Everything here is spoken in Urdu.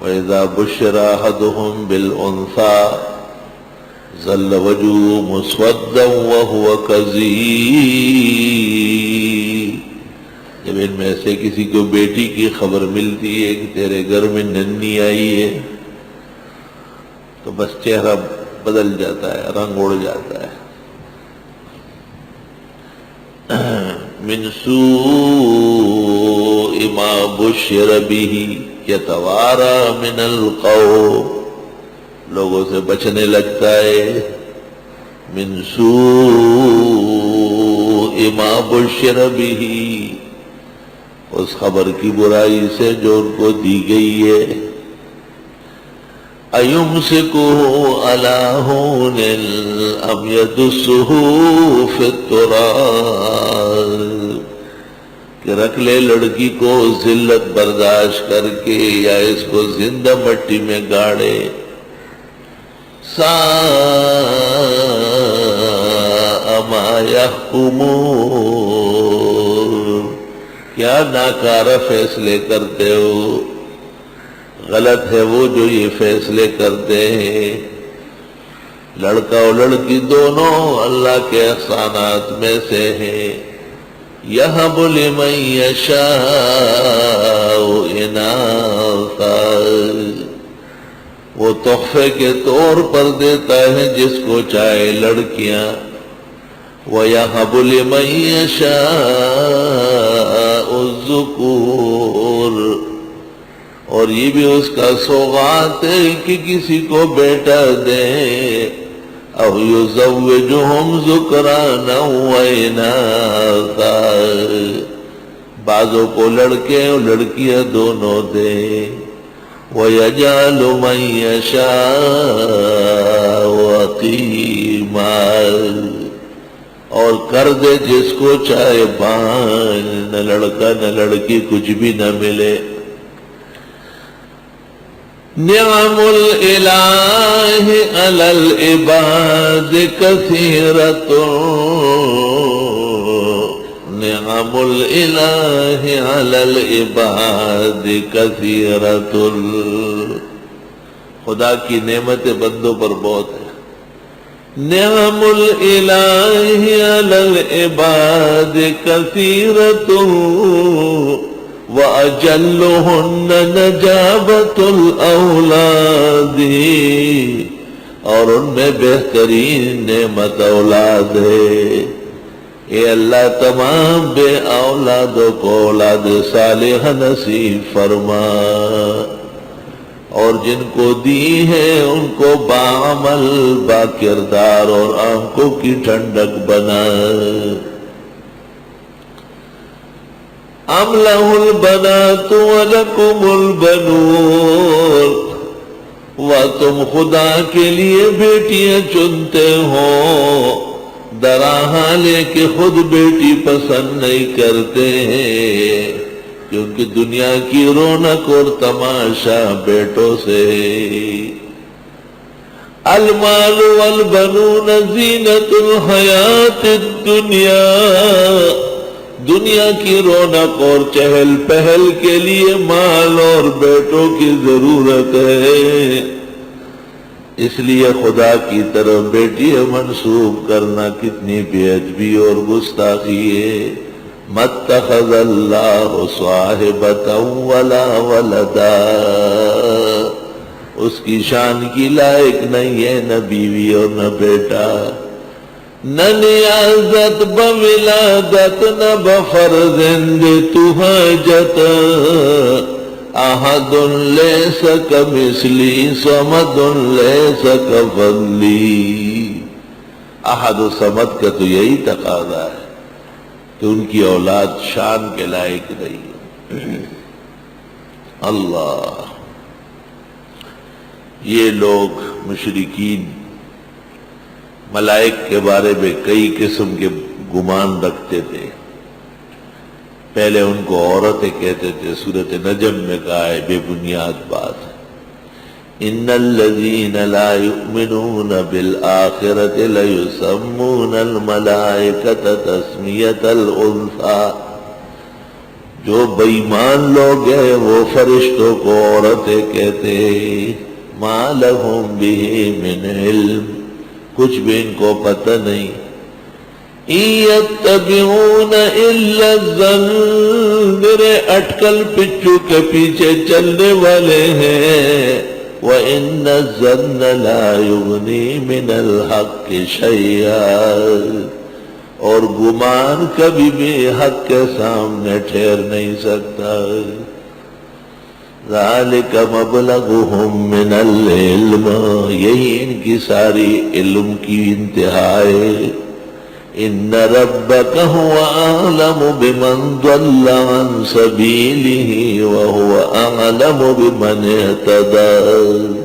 وَإِذَا بُشِّرَ أَحَدُهُمْ بِالْأُنثَىٰ ظَلَّ وَجْهُهُ مُسْوَدًّا وَهُوَ كَظِيمٌ۔ جب ان میں سے کسی کو بیٹی کی خبر ملتی ہے کہ تیرے گھر میں ننھی آئی ہے تو بس چہرہ بدل جاتا ہے، رنگ اڑ جاتا ہے۔ من سوء ما بشر به یتوارا من القوم، لوگوں سے بچنے لگتا ہے۔ من سوء ما بشر به، اس خبر کی برائی سے جو ان کو دی گئی ہے۔ ایمسکہ علی ہون ام یدسہ فی التراب، کہ رکھ لے لڑکی کو ذلت برداشت کر کے یا اس کو زندہ مٹی میں گاڑے۔ ساء ما یحکمون، کیا ناکارہ فیصلے کرتے ہو، غلط ہے وہ جو یہ فیصلے کرتے ہیں۔ لڑکا اور لڑکی دونوں اللہ کے احسانات میں سے ہیں۔ یہب لمن یشاء اناثا، وہ تحفے کے طور پر دیتا ہے جس کو چاہے لڑکیاں۔ وَيَهَبُ لِمَن يَشَاءُ الذُّكُورَ، اور یہ بھی اس کا سوغات ہے کہ کسی کو بیٹا دے۔ اَوْ يُزَوِّجُهُمْ ذُكْرَانًا وَإِنَاثًا، بعضوں کو لڑکے اور لڑکیاں دونوں دے۔ وَيَجْعَلُ مَن يَشَاءُ عَقِيمًا، اور کر دے جس کو چاہے بانجھ، نہ لڑکا نہ لڑکی کچھ بھی نہ ملے۔ نعم الإلہ علی العباد کثیرۃ، نعم الإلہ علی العباد کثیرۃ، خدا کی نعمتیں بندوں پر بہت ہیں۔ نعم الإلہ علی العباد کثیرۃ وَأَجَلُّهُنَّ نَجَابَةُ الْأَوْلَادِ، اور ان میں بہترین نعمت اولاد ہے۔ اے اللہ تمام بے اولادوں کو اولاد صالحہ نصیب فرما، اور جن کو دی ہے ان کو باعمل با کردار اور آنکھوں کی ٹھنڈک بنا۔ ام لہ البنات ولکم البنون، و تم خدا کے لیے بیٹیاں چنتے ہو، درا حالے کہ خود بیٹی پسند نہیں کرتے ہیں، کیونکہ دنیا کی رونق اور تماشا بیٹوں سے۔ المال والبنون زینت الحیات الدنیا، دنیا کی رونق اور چہل پہل کے لیے مال اور بیٹوں کی ضرورت ہے، اس لیے خدا کی طرف بیٹیاں منسوب کرنا کتنی بے ادبی اور گستاخی ہے۔ مَتَّخَذَ اللَّهُ صَاحِبَةً وَلَا وَلَدًا، اس کی شان کی لائق نہیں ہے نہ بیوی اور نہ بیٹا، نہ نیازت بولادت نہ بفرزند تو حاجت۔ احد لیس کمثلی صمد لیس کفضلی، احد و صمد کا تو یہی تقاضا ہے کہ ان کی اولاد شان کے لائق نہیں۔ اللہ، یہ لوگ مشرکین ملائک کے بارے میں کئی قسم کے گمان رکھتے تھے۔ پہلے ان کو عورتیں کہتے تھے، سورۃ نجم میں کہا ہے بے بنیاد بات ہے۔ ان الذین لا یؤمنون بالآخرۃ لیسمون الملائکۃ تسمیۃ الانثی، جو بے ایمان لوگ ہیں وہ فرشتوں کو عورتیں کہتے ما لہم بہ من علم، کچھ بھی ان کو پتہ نہیں. ان یتبعون الا الظن، میرے اٹکل پچو کے پیچھے چلنے والے ہیں. وَإِنَّ الظَّنَّ لَا يُغْنِي مِنَ الْحَقِّ شَيْئًا، اور گمان کبھی بھی حق کے سامنے ٹھہر نہیں سکتا. ذَلِكَ مَبْلَغُهُم مِّنَ الْعِلْمِ، یہی ان کی ساری علم کی انتہا ہے. إِنَّ رَبَّكَ هُوَ أَعْلَمُ بِمَنْ ضَلَّ عَنْ سَبِيلِهِ وَهُوَ أَعْلَمُ بِمَنِ اهْتَدَىٰ.